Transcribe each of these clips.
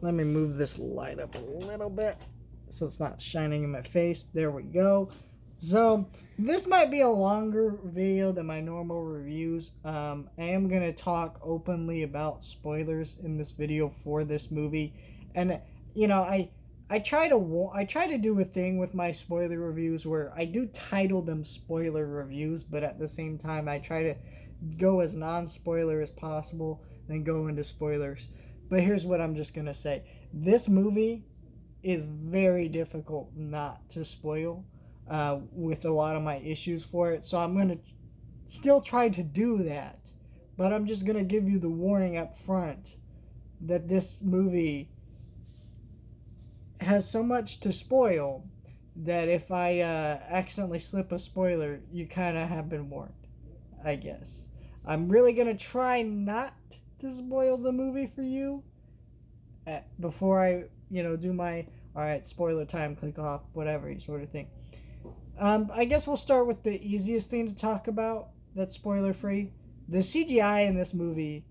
Let me move this light up a little bit so it's not shining in my face. There we go. So this might be a longer video than my normal reviews. I am going to talk openly about spoilers in this video for this movie. And I try to do a thing with my spoiler reviews where I do title them spoiler reviews, but at the same time I try to go as non-spoiler as possible, then go into spoilers. But here's what I'm just gonna say: this movie is very difficult not to spoil, with a lot of my issues for it. So I'm gonna still try to do that, but I'm just gonna give you the warning up front that this movie has so much to spoil that if I accidentally slip a spoiler, you kind of have been warned, I guess. I'm really going to try not to spoil the movie for you before I, do my, all right, spoiler time, click off, whatever sort of thing. I guess we'll start with the easiest thing to talk about that's spoiler free. The CGI in this movie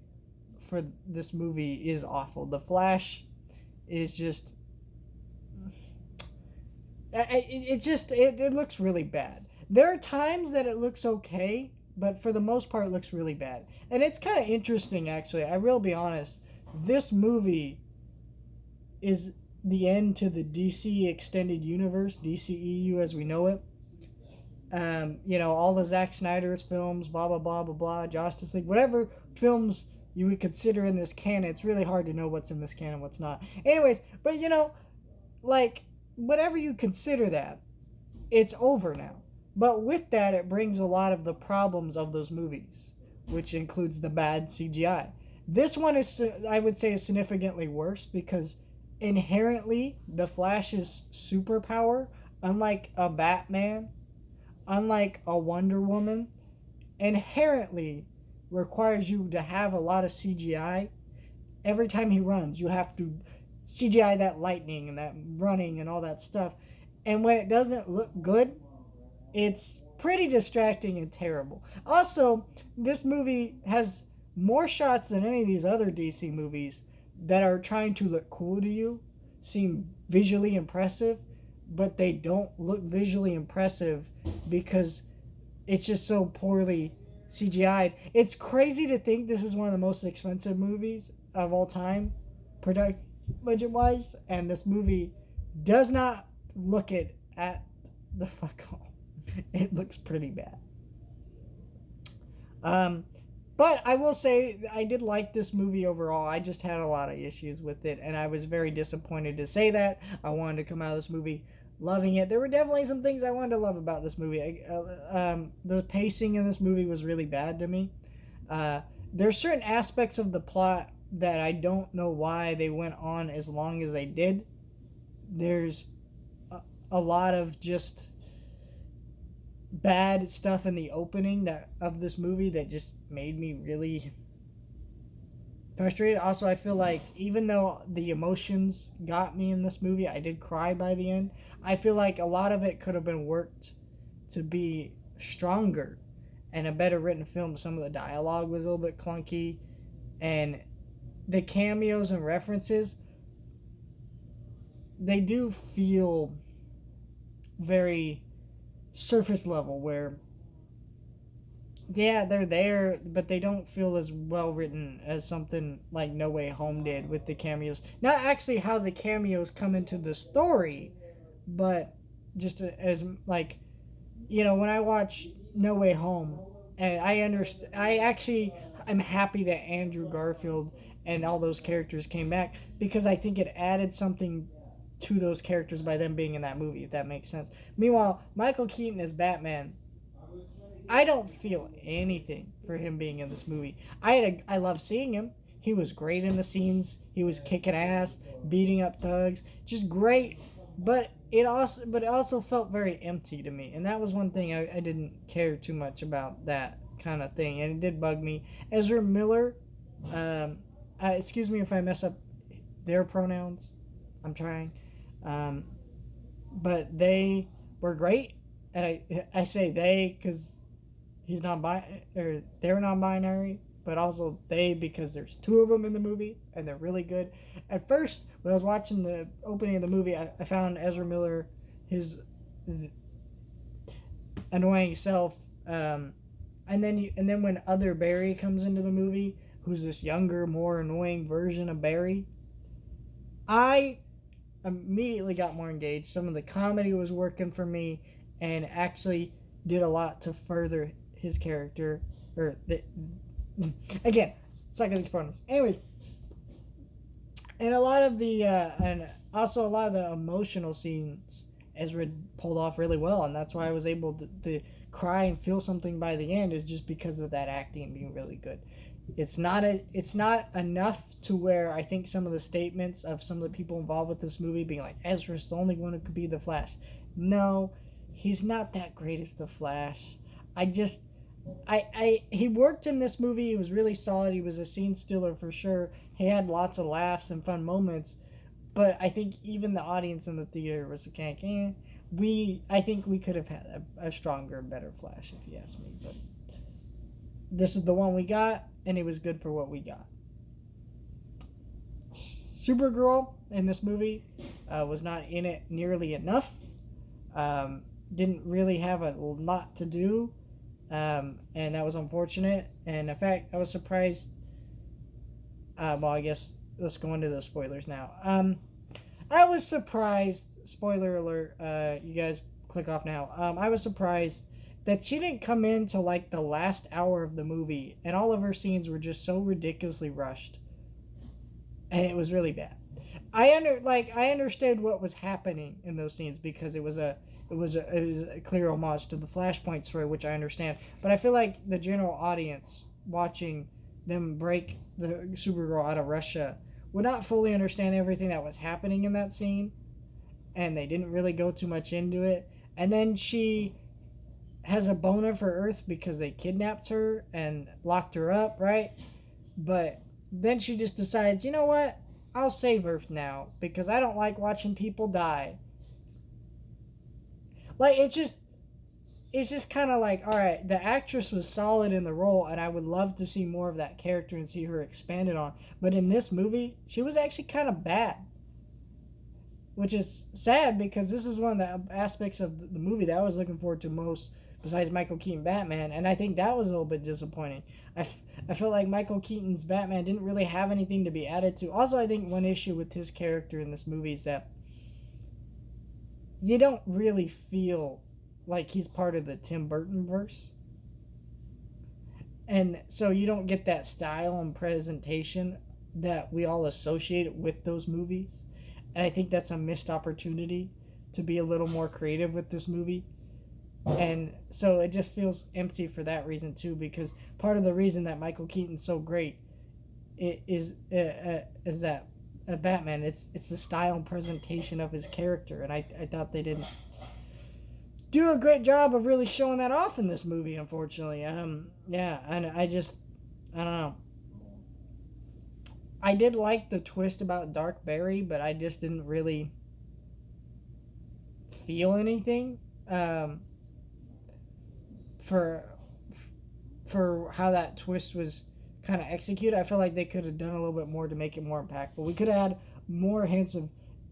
is awful. The Flash is just it looks really bad. There are times that it looks okay, but for the most part it looks really bad. And it's kind of interesting, actually. I will be honest. This movie is the end to the DC Extended Universe, DCEU as we know it. All the Zack Snyder's films, blah, blah, blah, blah, blah, Justice League, whatever films you would consider in this canon. It's really hard to know what's in this canon and what's not. Anyways, but whatever you consider that, it's over now. But with that, it brings a lot of the problems of those movies, which includes the bad CGI. This one is, I would say, is significantly worse because inherently the Flash's superpower, unlike a Batman, unlike a Wonder Woman, inherently requires you to have a lot of CGI. Every time he runs, you have to CGI that lightning and that running and all that stuff. And when it doesn't look good, it's pretty distracting and terrible. Also, this movie has more shots than any of these other DC movies that are trying to look cool to you, seem visually impressive, but they don't look visually impressive because it's just so poorly CGI'd. It's crazy to think this is one of the most expensive movies of all time, budget-wise, and this movie does not look it at the fuck all. It looks pretty bad. But I will say I did like this movie overall. I just had a lot of issues with it, and I was very disappointed to say that. I wanted to come out of this movie loving it. There were definitely some things I wanted to love about this movie. The pacing in this movie was really bad to me. There's certain aspects of the plot that I don't know why they went on as long as they did. There's a lot of just bad stuff in the opening of this movie that just made me really frustrated. Also, I feel like even though the emotions got me in this movie, I did cry by the end. I feel like a lot of it could have been worked to be stronger and a better written film. Some of the dialogue was a little bit clunky, and the cameos and references, they do feel very surface level, where they're there, but they don't feel as well written as something like No Way Home did with the cameos. Not actually how the cameos come into the story, but just as like, when I watch No Way Home, and I'm happy that Andrew Garfield and all those characters came back, because I think it added something to those characters by them being in that movie, if that makes sense. Meanwhile, Michael Keaton as Batman, I don't feel anything for him being in this movie. I love seeing him. He was great in the scenes. He was kicking ass, beating up thugs, just great. But it also felt very empty to me, and that was one thing I didn't care too much about, that kind of thing, and it did bug me. Ezra Miller, excuse me if I mess up their pronouns. I'm trying. But they were great, and I say they because he's they're non-binary. but also they because there's two of them in the movie and they're really good. At first, when I was watching the opening of the movie, I found Ezra Miller, his annoying self, and then when other Barry comes into the movie, who's this younger, more annoying version of Barry, I immediately got more engaged. Some of the comedy was working for me, and actually did a lot to further his character. Or the, again, psychedelic bonus. Anyway, and a lot of the and also a lot of the emotional scenes Ezra pulled off really well, and that's why I was able to cry and feel something by the end, is just because of that acting being really good. It's not enough to where I think some of the statements of some of the people involved with this movie being like Ezra's the only one who could be the Flash. No, he's not that great as the Flash. He worked in this movie. He was really solid. He was a scene stealer for sure. He had lots of laughs and fun moments, but I think even the audience in the theater was kind of I think we could have had a stronger and better Flash, if you ask me. But this is the one we got, and it was good for what we got. Supergirl in this movie was not in it nearly enough. Didn't really have a lot to do, and that was unfortunate. And in fact, I was surprised. Well, I guess let's go into the spoilers now. I was surprised. Spoiler alert! You guys click off now. I was surprised that she didn't come in till like the last hour of the movie, and all of her scenes were just so ridiculously rushed, and it was really bad. I understood what was happening in those scenes because it was a clear homage to the Flashpoint story, which I understand. But I feel like the general audience watching them break the Supergirl out of Russia would not fully understand everything that was happening in that scene, and they didn't really go too much into it. And then she has a boner for Earth because they kidnapped her and locked her up, right? But then she just decides, you know what? I'll save Earth now because I don't like watching people die. Like, it's just kind of like, all right, the actress was solid in the role, and I would love to see more of that character and see her expanded on. But in this movie, she was actually kind of bad, which is sad because this is one of the aspects of the movie that I was looking forward to most, besides Michael Keaton Batman, and I think that was a little bit disappointing. I felt like Michael Keaton's Batman didn't really have anything to be added to. Also, I think one issue with his character in this movie is that you don't really feel like he's part of the Tim Burton verse. And so you don't get that style and presentation that we all associate with those movies. And I think that's a missed opportunity to be a little more creative with this movie. And so it just feels empty for that reason too, because part of the reason that Michael Keaton's so great is that Batman, it's the style and presentation of his character, and I thought they didn't do a great job of really showing that off in this movie, unfortunately. Yeah, and I don't know. I did like the twist about Dark Barry, but I just didn't really feel anything for how that twist was kind of executed. I feel like they could have done a little bit more to make it more impactful. We could have had more hints of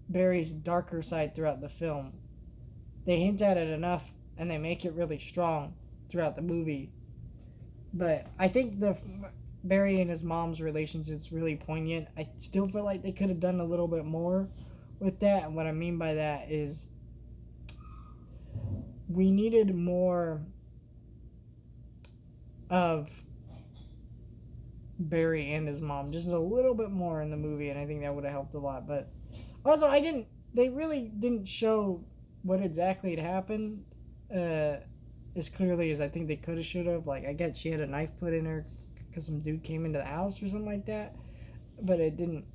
Barry's darker side throughout the film. They hint at it enough, and they make it really strong throughout the movie. But I think the Barry and his mom's relationship is really poignant. I still feel like they could have done a little bit more with that, and what I mean by that is we needed more of Barry and his mom, just a little bit more in the movie, and I think that would have helped a lot. But also, they really didn't show what exactly had happened as clearly as I think they could have, should have. Like, I guess she had a knife put in her because some dude came into the house or something like that, but it didn't.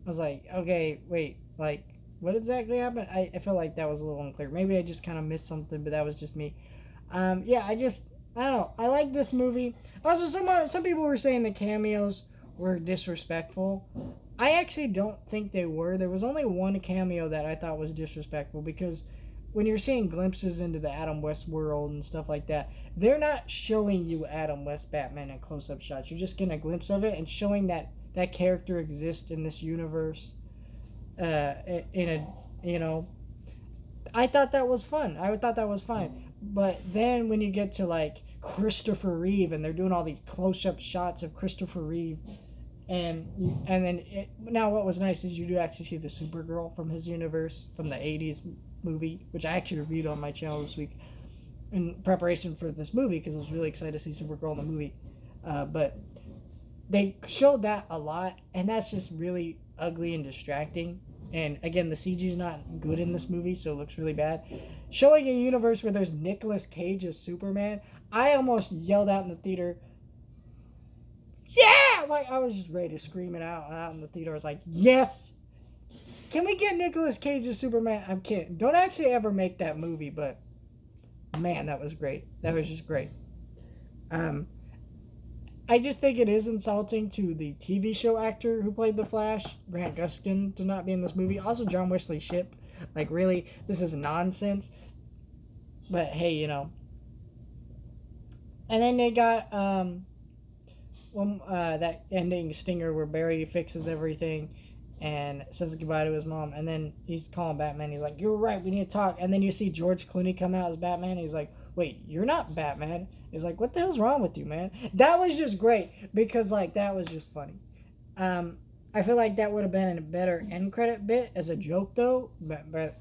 I was like, okay, wait, like, what exactly happened? I felt like that was a little unclear. Maybe I just kind of missed something, but that was just me. Yeah, I don't know. I like this movie. Also, some people were saying the cameos were disrespectful. I actually don't think they were. There was only one cameo that I thought was disrespectful because when you're seeing glimpses into the Adam West world and stuff like that, they're not showing you Adam West Batman in close-up shots. You're just getting a glimpse of it and showing that that character exists in this universe. In a, you know, I thought that was fun. I thought that was fine. But then when you get to like Christopher Reeve and they're doing all these close-up shots of Christopher Reeve, and then now what was nice is you do actually see the Supergirl from his universe from the '80s movie, which I actually reviewed on my channel this week in preparation for this movie because I was really excited to see Supergirl in the movie. But they showed that a lot, and that's just really ugly and distracting. And again, the CG is not good in this movie, so it looks really bad. Showing a universe where there's Nicolas Cage as Superman, I almost yelled out in the theater, "Yeah!" Like, I was just ready to scream it out in the theater. I was like, yes! Can we get Nicolas Cage as Superman? I'm kidding. Don't actually ever make that movie, but man, that was great. That was just great. I just think it is insulting to the TV show actor who played the Flash, Grant Gustin, to not be in this movie. Also, John Wesley Shipp. Like, really, this is nonsense. But hey, you know. And then they got that ending stinger where Barry fixes everything and says goodbye to his mom. And then he's calling Batman. He's like, "You're right, we need to talk." And then you see George Clooney come out as Batman. He's like, "Wait, you're not Batman." He's like, "What the hell's wrong with you, man?" That was just great because, like, that was just funny. I feel like that would have been a better end credit bit as a joke, though,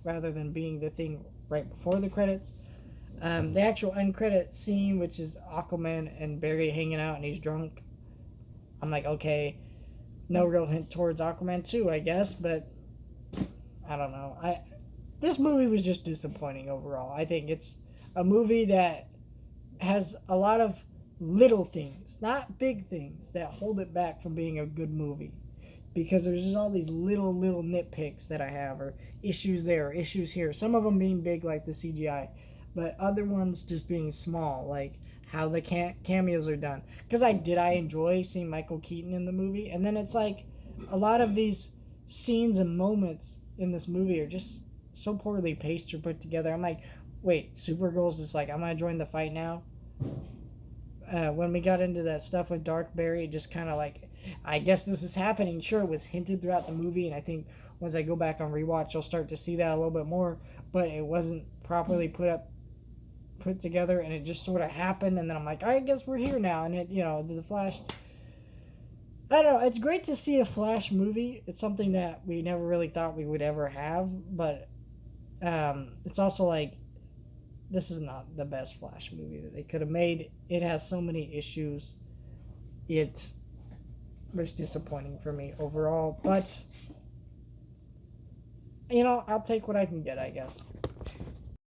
rather than being the thing right before the credits. The actual end credit scene, which is Aquaman and Barry hanging out and he's drunk. I'm like, okay, no real hint towards Aquaman 2, I guess, but I don't know. This movie was just disappointing overall. I think it's a movie that has a lot of little things, not big things, that hold it back from being a good movie. Because there's just all these little nitpicks that I have, or issues there, or issues here. Some of them being big, like the CGI, but other ones just being small, like how the cameos are done. Because I enjoy seeing Michael Keaton in the movie, and then it's like a lot of these scenes and moments in this movie are just so poorly paced or put together. I'm like, wait, Supergirl's just like, I'm gonna join the fight now. When we got into that stuff with Dark Barry, it just kind of like, I guess this is happening. Sure, it was hinted throughout the movie, and I think once I go back on rewatch, you'll start to see that a little bit more. But it wasn't properly put together, and it just sort of happened. And then I'm like, I guess we're here now. And it, the Flash. I don't know. It's great to see a Flash movie. It's something that we never really thought we would ever have, but it's also like, this is not the best Flash movie that they could have made. It has so many issues. It was disappointing for me overall, but I'll take what I can get, I guess.